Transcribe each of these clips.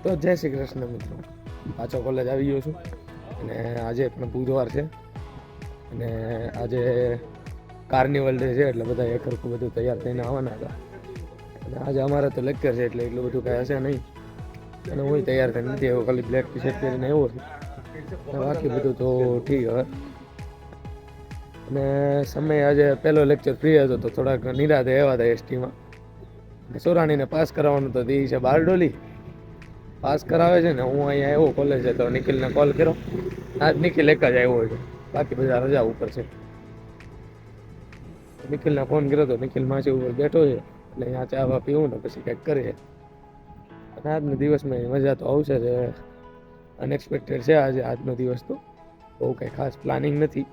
તો જય શ્રી કૃષ્ણ મિત્રો, પાછો કોલેજ આવી ગયો છું અને આજે પણ બુધવાર છે અને આજે કાર્નિવલ ડે છે એટલે બધા એક હરખું બધું તૈયાર થઈને આવવાના હતા અને આજે અમારે તો લેક્ચર છે એટલે એટલું બધું કાંઈ હશે નહીં અને હું તૈયાર થઈને નથી આવ્યો, ખાલી બ્લેક ટી શર્ટ પહેરીને આવ્યો છું, બાકી બધું તો ઠીક હવે. અને સમય આજે પહેલો લેક્ચર ફ્રી હતો તો થોડાક નિરાતે આવ્યા હતા એસટીમાં. સોરાણીને પાસ કરાવવાનું તો તે છે બારડોલી પાસ કરાવે છે ને હું અહીંયા આવ્યો કોલેજે તો નિખિલને કોલ કર્યો. આજ નિખિલ એક જ આવ્યો છે, બાકી બધા રજા ઉપર છે. નિખિલને ફોન કર્યો તો નિખિલ માસી ઉપર બેઠો છે એટલે અહીંયા ચા પીવું ને પછી કંઈક કરીએ. અને આજનો દિવસમાં મજા તો આવશે જ, અનએક્સપેક્ટેડ છે આજનો દિવસ. તો બહુ કંઈ ખાસ પ્લાનિંગ નથી.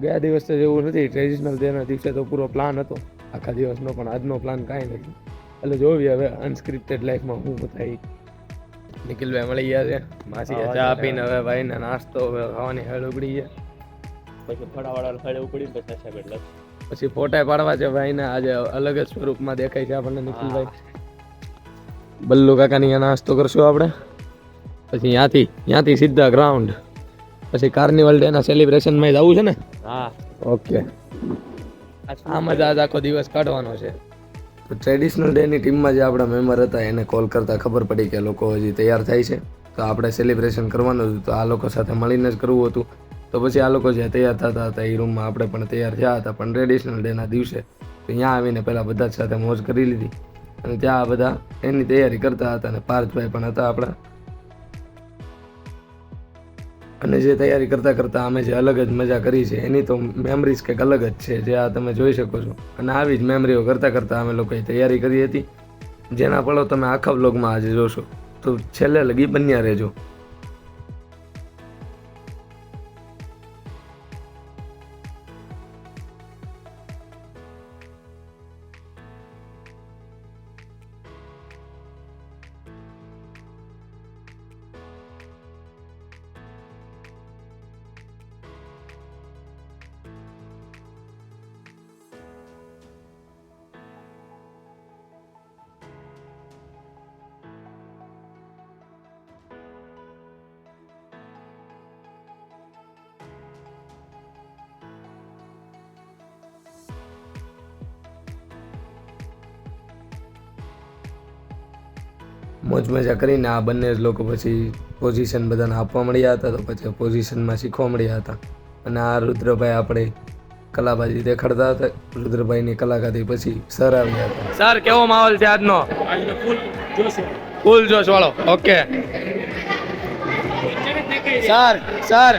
ગયા દિવસ તો જેવું નથી, ટ્રેડિશનલ ડેના દિવસે તો પૂરો પ્લાન હતો આખા દિવસનો, પણ આજનો પ્લાન કાંઈ નથી. એટલે જોવી હવે અનસ્ક્રિપ્ટેડ લાઈફમાં શું થાય. નિખિલભાઈ મળી ગયા છે, માસી ચા પીને હવે ભાઈને નાસ્તો ખાવાની હેળ ઉગડી છે, પછી ફળાવાળા હેળ ઉગડી પછી ફોટા પાડવા છે ભાઈને. આજે અલગ જ સ્વરૂપમાં દેખાય છે આપણને નિખિલભાઈ. બલ્લુ કાકાની નાસ્તો કરશું આપણે, પછી ત્યાંથી સીધા ગ્રાઉન્ડ, પછી કાર્નિવલ ડે ના સેલિબ્રેશનમાં જવું છે ને. હા ઓકે, આમ જ આજ આખો દિવસ કાઢવાનો છે. તો ટ્રેડિશનલ ડેની ટીમમાં જે આપણા મેમ્બર હતા એને કોલ કરતાં ખબર પડી કે લોકો હજી તૈયાર થાય છે, તો આપણે સેલિબ્રેશન કરવાનું હતું તો આ લોકો સાથે મળીને જ કરવું હતું. તો પછી આ લોકો જે તૈયાર થતા હતા એ રૂમમાં આપણે પણ તૈયાર થયા હતા, પણ ટ્રેડિશનલ ડેના દિવસે તો અહીંયા આવીને પહેલાં બધા જ સાથે મોજ કરી લીધી અને ત્યાં બધા એની તૈયારી કરતા હતા અને પાર્થભાઈ પણ હતા આપણા. અને જે તૈયારી કરતાં અમે જે અલગ જ મજા કરી છે એની તો મેમરીઝ કંઈક અલગ જ છે, જે આ તમે જોઈ શકો છો. અને આવી જ મેમરીઓ કરતાં અમે લોકોએ તૈયારી કરી હતી, જેના પળો તમે આખા વ્લોગમાં આજે જોશો, તો છેલ્લે લગી બન્યા રહેજો. મોજ મજા કરીને આ બંને જ લોકો પછી પોઝિશન બધાને આપવા મળ્યા હતા, તો પછી પોઝિશનમાં શીખવા મળ્યા હતા. અને આ રુદ્રભાઈ આપણે કલાબાજી દેખાડતા હતા. રુદ્રભાઈની કલાકારી પછી સર આવ્યા હતા. સર, કેવો માહોલ છે આજનો? ફૂલ જોશ વાળો. ઓકે સર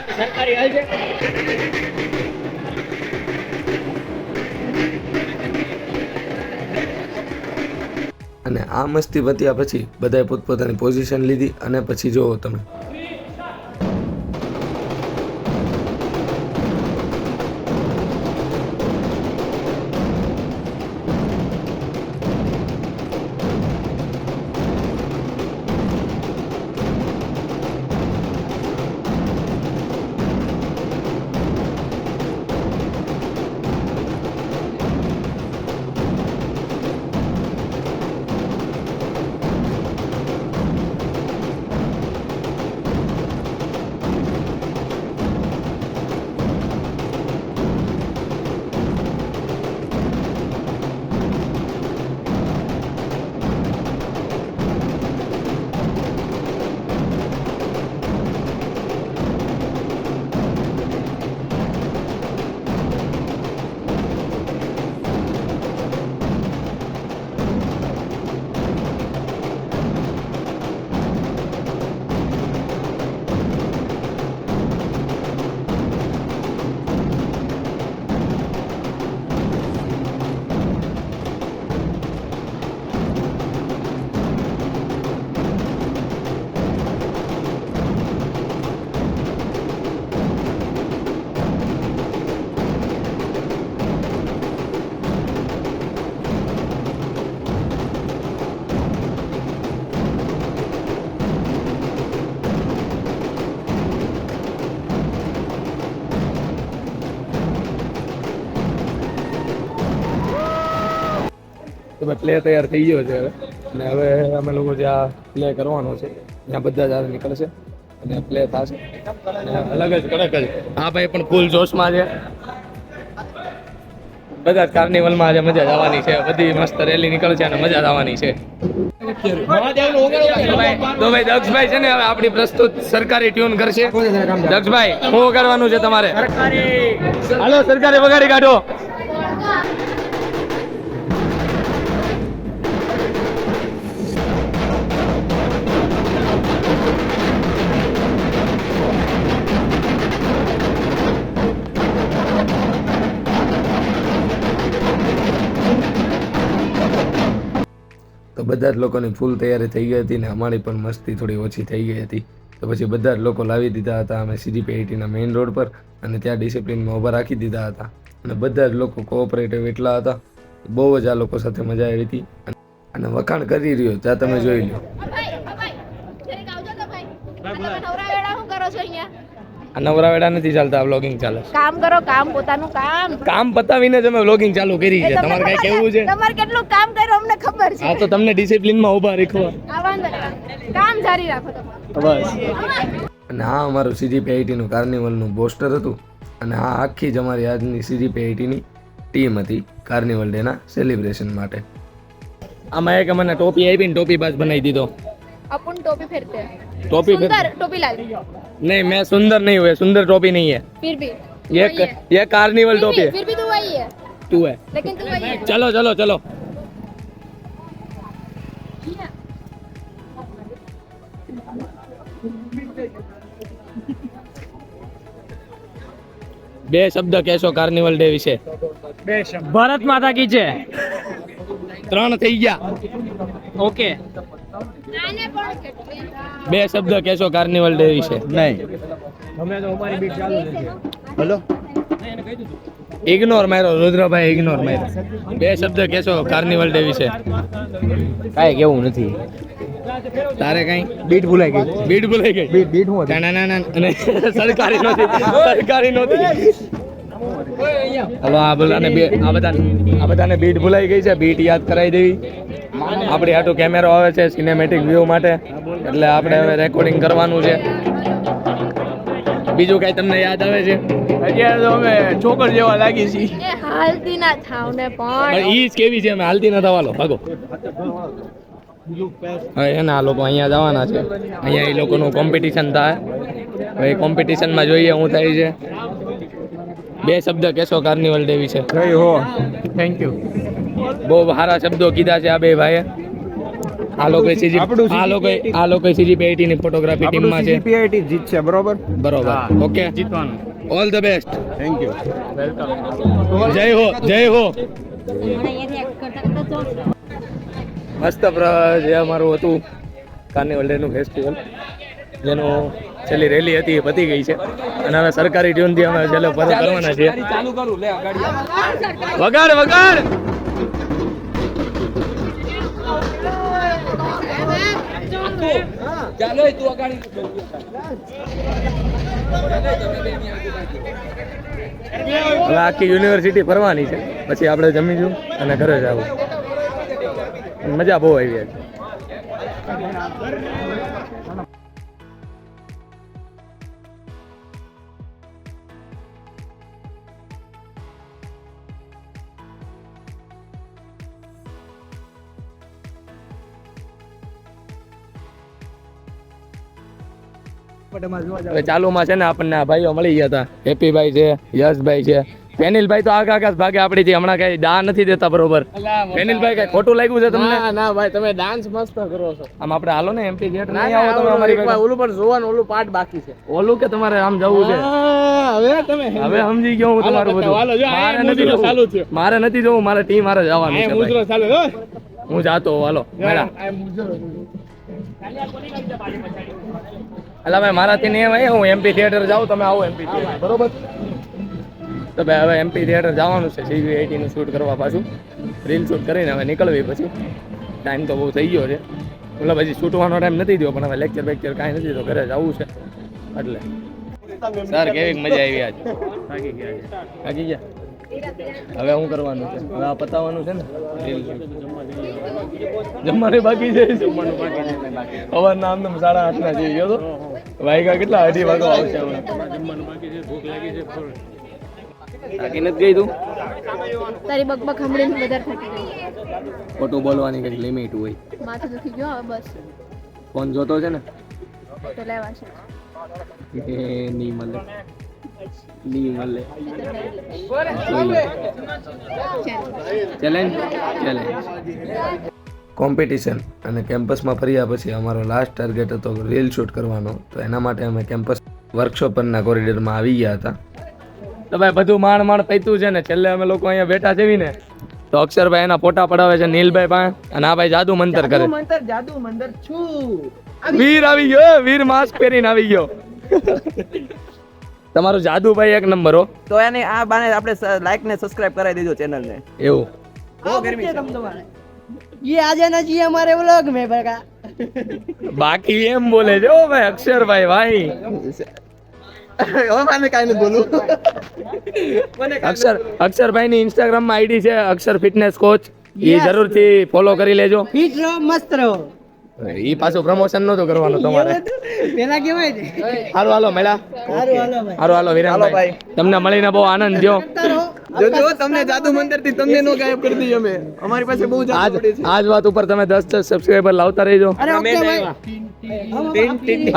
અને આ મસ્તી પત્યા પછી બધાએ પોતપોતાની પોઝિશન લીધી અને પછી જોવો તમે તો ભાઈ પ્લે તૈયાર થઈ ગયો છે હવે, અને હવે અમે લોકો જ્યાં પ્લે કરવાનો છે ત્યાં બધા જ હારે નીકળશે અને પ્લે થશે અને અલગ જ કડક જ. હા ભાઈ પણ ફૂલ જોશમાં છે, બધા જ કાર્નિવલમાં આજે મજા જ આવવાની છે, બધી મસ્ત રેલી નીકળશે અને મજા જ આવવાની છે. તો ભાઈ દક્ષભાઈ છે ને હવે આપણી પ્રસ્તુત સરકારી ટ્યુન કરશે. દક્ષભાઈ શું વગાડવાનું છે તમારે? હાલો સરકારી વગાડી કાઢો. તો બધા જ લોકોની ફૂલ તૈયારી થઈ ગઈ હતી ને અમારી પણ મસ્તી થોડી ઓછી થઈ ગઈ હતી. તો પછી બધા જ લોકો લાવી દીધા હતા અમે CGP-80ના મેઇન રોડ પર અને ત્યાં ડિસિપ્લિનમાં ઊભા રાખી દીધા હતા અને બધા જ લોકો કોઓપરેટિવ એટલા હતા, બહુ જ આ લોકો સાથે મજા આવી હતી અને વખાણ કરી રહ્યો ત્યાં તમે જોઈ લો. આ નવરાવેડા નથી ચાલતા, વ્લોગિંગ ચાલે છે. કામ કરો, કામ પોતાનું કામ. કામ પતાવીને જ અમે વ્લોગિંગ ચાલુ કરી છે. તમારે કઈ કેવું છે? તમારે કેટલું કામ કર્યું અમને ખબર છે. હા તો તમને ડિસિપ્લિનમાં ઊભા રાખવા. આ વાંધો નહીં. કામ જારી રાખો તમારું. બસ. અને આ અમારું CGP-80નું કાર્નિવલનું પોસ્ટર હતું અને આ આખી જ અમારી આજની CGP-80ની ટીમ હતી કાર્નિવલ ડેના સેલિબ્રેશન માટે. આમાં એક મને ટોપી આપીને ટોપી બાજ બનાવી દીધો. अपन टोपी फेरते हैं. टोपी फेर- सुंदर टोपी लाल. नहीं मैं सुंदर नहीं हुए, सुंदर टोपी नहीं है फिर भी ये कार्निवल टोपी है. फिर भी तू वही है. तू है. लेकिन तू वही है. चलो चलो चलो. બે શબ્દ કહેશો કાર્નિવલ ડે વિશે? બે શબ્દ. ભારત માતા કી જય. 3 થઈ ગયા. ઓકે. आने पर कितने બે શબ્દ કહેશો કાર્નિવલ ડે વિશે? નહીં. અમે તો અમારી બીટ ચાલુ છે. હેલો. ઇગ્નોર માર્યો રુદ્રભાઈ, ઇગ્નોર માર્યો. બે શબ્દ કહેશો કાર્નિવલ ડે વિશે? કાંઈ કેવું નથી. તારે કઈ? બીટ ભૂલાઈ ગઈ. બીટ ભૂલાઈ ગઈ. બીટ હું ના ના ના ના. અને સરકારી નહોતી, સરકારી નહોતી. હલો આ બધાને બીટ ભૂલાઈ ગઈ છે, બીટ યાદ કરાવી દેવી. આપણી હાટુ કેમેરો આવે છે સિનેમેટિક વ્યૂ માટે, એટલે આપણે હવે રેકોર્ડિંગ કરવાનું છે. બીજું કઈ તમને યાદ આવે છે? અત્યારે તો અમે છોકર જેવા લાગી છીએ. એ હાલતી ના થાવ ને પણ ઈ જ કેવી છે, અમે હાલતી ન થવાલો ભાગો. હવે એના આ લોકો અહીંયા જવાના છે, અહીંયા એ લોકોનું કોમ્પિટિશન થાય. હવે કોમ્પિટિશનમાં જોઈએ શું થાય છે. બે શબ્દ કહેશો કાર્નિવલ ડે વિશે? જય હો. Thank you. બહુ સારા શબ્દો કીધા છે આ બે ભાઈએ. આ લોકો CGP-80 ની ફોટોગ્રાફી ટીમમાં છે. CGP-80 જીતશે, બરોબર? બરોબર, ઓકે. જીતવાનું. All the best. Thank you. Welcome. જય હો, જય હો. મસ્ત જે અમારું હતું કાર્નિવલ ડેનું ફેસ્ટિવલ, જેનું છેલ્લી રેલી હતી એ પતી ગઈ છે અને હવે સરકારી ટ્યુનથી અમે છેલ્લે પૂરું કરવાના છીએ. ચાલુ કરું લે ગાડી. વગાડ વગાડ. ચાલો તું ગાડી. હવે આખી યુનિવર્સિટી ફરવાની છે, પછી આપણે જમીશું અને ઘરે જવું. મજા બહુ આવી છે. હવે ચાલુમાં છે ને આપણને આ ભાઈઓ મળી ગયા હતા. હેપીભાઈ છે, યશભાઈ છે, પેનિલભાઈ તો આખા ભાગે આપણી થી હમણાં કઈ દા નથી દેતા બરોબર. પેનિલભાઈ કઈ ખોટું લાગ્યું છે તમને? ના ભાઈ, તમે ડાન્સ મસ્ત કરો છો. આમ આપણે હાલો ને MP થિયેટર નહીં આવો તમે અમારી પાસે? ઓલું પણ જોવાનું, ઓલું પાર્ટ બાકી છે. ઓલું કે તમારે આમ જવું છે? હવે તમે હવે સમજી ગયો હું તમારું બધું. મારે નથી જવું, મારે નથી જવું, મારે ટીમ મારે જવાનું છે ભાઈ. ચાલુ હું જાતો હોઉં, હાલો મેળા. અલા ભાઈ મારાથી નહીં ભાઈ, હું MP થિયેટર જાઉં, તમે આવો MP થિયેટર, બરોબર? તો ભાઈ હવે MP થિયેટર જવાનું છે CGP-80 નું શૂટ કરવા, પાછું રીલ શૂટ કરીને હવે નીકળવી. પછી ટાઈમ તો બહુ થઈ ગયો છે, મતલબ હજી શૂટવાનો ટાઈમ નથી થયો, પણ હવે લેક્ચર બેક્ચર કાંઈ નથી તો ઘરે જવું છે. એટલે સર કેવી મજા આવી આજ? થાકી ગયા હવે શું કરવાનું છે? હવે આ પતાવવાનું છે ને? જમવાનું બાકી છે. સવારના આમ 8:30 જઈ ગયો તો વાગ્યા કેટલા 2:30 વાગવા આવશે હમણાં. થાકી નથી ગઈ તું? તારી બકબક સાંભળીને વધારે થાકી ગઈ. ખોટું બોલવાની કઈ લિમિટ હોય. માથું દુખી ગયો હવે બસ. ફોન જોતો છે ને? તો લેવા છે. નહીં મળે. ચેલેન્જ કોમ્પિટિશન અને કેમ્પસમાં ફર્યા પછી અમારો લાસ્ટ ટાર્ગેટ હતો રીલ શૂટ કરવાનો. તો એના માટે અમે કેમ્પસ વર્કશોપ પરના કોરિડોરમાં આવી ગયા હતા. તો ભાઈ બધું માંડ પૈતું છે ને છેલ્લે અમે લોકો અહીંયા બેઠા છે ને તો અક્ષરભાઈ એના ફોટા પડાવે છે નીલભાઈ પાસે અને આ ભાઈ જાદુ મંતર કરે. જાદુ મંદર છું. વીર આવી ગયો. વીર માસ્ક પહેરીને આવી ગયો. તમારું જાદુભાઈ એક નંબર હો. તો એને આ બાને આપણે લાઈક ને સબસ્ક્રાઇબ કરાવી દેજો ચેનલ ને. એવું બહુ ગરમી છે तुम्हारे ये आ जाना चाहिए हमारे व्लॉग में बगा બાકી એમ બોલે છે ઓ ભાઈ અક્ષરભાઈ ભાઈ. હવે મને કાઈ ન બોલું. અક્ષરભાઈ ની ઇન્સ્ટાગ્રામ માં આઈડી છે અક્ષર ફિટનેસ કોચ. એ જરૂરથી ફોલો કરી લેજો. फिट रहो मस्त रहो ઈ પાછું પ્રમોશન નતો કરવાનું તમારે. પેલા કેવાય છે હારું હાલો મેળા. હારું હાલો વિરામભાઈ તમને મળીને બહુ આનંદ થયો. જોજો તમને જાદુ મંદર થી તમને નો ગાયબ કરી દઈએ અમે. અમારી પાસે બહુ જાદુ પડે છે. આજ વાત ઉપર તમે 10 સબસ્ક્રાઇબર લાવતા રહેજો. अरे ओके भाई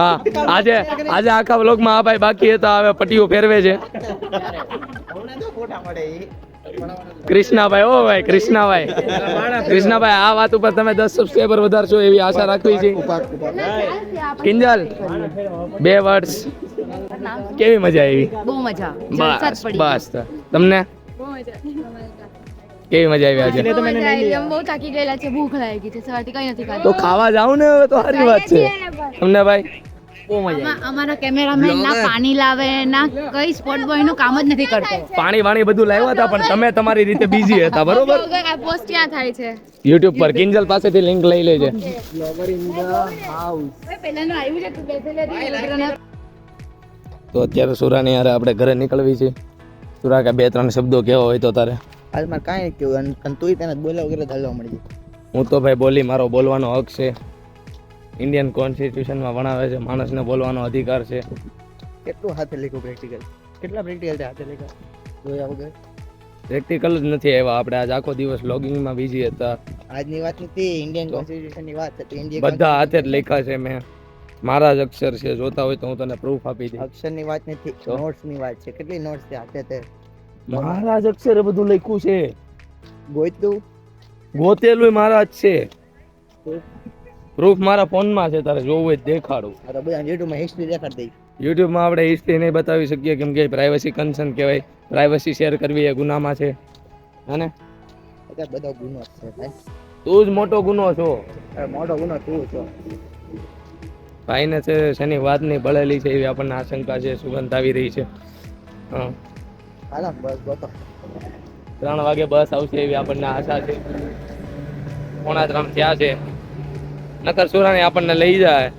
હા આજે આખા વ્લોગ માં આ ભાઈ બાકી હતા હવે પટ્ટીઓ ફેરવે છે. કૃષ્ણાભાઈ ઓ ભાઈ કૃષ્ણાભાઈ આ વાત ઉપર તમે 10 સબસ્ક્રાઇબર વધારશો એવી આશા રાખવી છે. કિંજલ 2 વર્ડ્સ કેવી મજા આવી? બહુ મજા. બસ તમને કેવી મજા આવી આજે? બહુ મજા આવી. અમે બહુ થાકી ગયેલા છે. ભૂખ લાગી છે. સવારથી કઈ નથી ખાધું. તો ખાવા જાવ ને હવે તો સારી વાત છે. તમને ભાઈ અમારા કેમેરામેન ના પાણી લાવે ના કઈ સ્પોટ બોય નું કામ જ નથી કરતો. પાણી વાણી બધું લાવ્યા હતા પણ તમે તમારી રીતે બિઝી હતા બરોબર. આ પોસ્ટ ક્યાં થાય છે? YouTube પર કિંજલ પાસેથી લિંક લઈ લેજે. પેલાનું આવ્યું છે તું બેસેલે તો અત્યારે સુરાની યાર આપણે ઘરે નીકળવી છે. સુરા કે 2-3 શબ્દો કેવો હોય તો તારે? આજ મારે કાઈ કેવું અને તુંય તેને બોલ્યા વગર હલવા મળી જાય. હું તો ભાઈ બોલી મારો બોલવાનો હક છે. ઇન્ડિયન કોન્સ્ટિટ્યુશનમાં ભણાવે છે માણસને બોલવાનો અધિકાર છે. કેટલું હાથે લખ્યું પ્રેક્ટિકલ? કેટલા પ્રેક્ટિકલ હાથે લખ્યા જોયા વગર? પ્રેક્ટિકલ જ નથી આવ્યા. આપણે આજ આખો દિવસ લોગિંગમાં બિઝી હતા. આજની વાત નથી, ઇન્ડિયન કોન્સ્ટિટ્યુશન ની વાત હતી. ઇન્ડિયન બધા હાથે જ લખ્યા છે મેં. મારા જ અક્ષર છે. જોતા હોય તો હું તને પ્રૂફ આપી દઈશ. અક્ષર ની વાત નથી, નોટ્સ ની વાત છે. કેટલી નોટ્સ છે હાથે તે? મારા જ અક્ષરે બધું લખ્યું છે. ગોઈતું ગોતેલું મારા જ છે. પ્રૂફ મારા ફોનમાં છે. તારે જોવું હોય દેખાડું. આ તો બધા યુટ્યુબ માં હિસ્ટ્રી દેખાડ દઈ. યુટ્યુબમાં આપણે હિસ્ટ્રી નહીં બતાવી શકીએ કેમ કે પ્રાઇવસી કન્સર્ન કહેવાય. પ્રાઇવસી શેર કરવી એ ગુનામાં છે. હાને અત્યારે બધો ગુનો છે ભાઈ. તું જ મોટો ગુનો છો. મોટો ગુનો તું છો. ભાઈને છે શેની વાત નહીં બળેલી છે એવી આપણને આશંકા છે. સુગંધ આવી રહી છે. હા હાલો બસ ગોતો. 3 વાગે બસ આવશે એવી આપણને આશા છે. 3:45 થયા છે. નકર સુરાની આપણને લઈ જાય.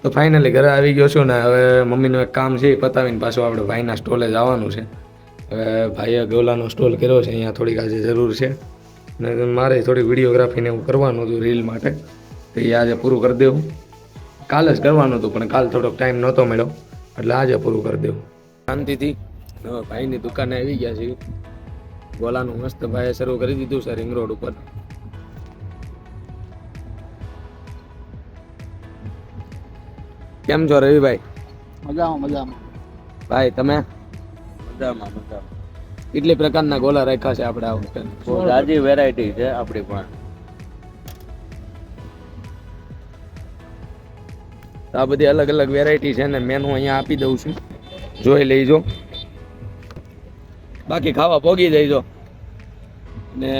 તો ફાઇનલી ઘરે આવી ગયો છું ને હવે મમ્મીનું એક કામ છે એ પતાવીને પાછું આપણે ભાઈના સ્ટોલે જવાનું છે. હવે ભાઈએ ગોલાનો સ્ટોલ કર્યો છે અહીંયા થોડીક આજે જરૂર છે ને મારે થોડીક વિડીયોગ્રાફીને એવું કરવાનું હતું રીલ માટે તો એ આજે પૂરું કરી દેવું. કાલે જ કરવાનું હતું પણ કાલ થોડોક ટાઈમ નહોતો મળ્યો એટલે આજે પૂરું કરી દેવું શાંતિથી. હવે ભાઈની દુકાને આવી ગયા છે. ગોલાનું મસ્ત ભાઈએ શરૂ કરી દીધું છે રિંગ રોડ ઉપર. કેમ છો રવિભાઈ? મજામાં ભાઈ તમે? મજામાં કેટલી પ્રકારના ગોલા રાખ્યા છે આપણે આ વખતે? જાજી વેરાયટી છે આપણી પાસે. આ બધી અલગ અલગ વેરાયટી છે ને મેનુ અહીંયા આપી દઉં છું જોઈ લઈજો. બાકી ખાવા પોગી જઈજો ને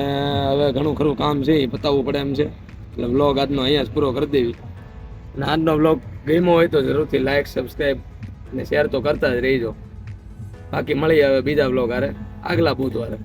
હવે ઘણું ખરું કામ છે એ પતાવવું પડે એમ છે એટલે વ્લોગ આજનો અહીંયા જ પૂરો કરી દેવી. અને આજનો વ્લોગ ગમ્યો હોય તો જરૂરથી લાઈક સબસ્ક્રાઈબ અને શેર તો કરતા જ રહીજો. બાકી મળી હવે બીજા વ્લોગ આરે આગલા બુધવારે.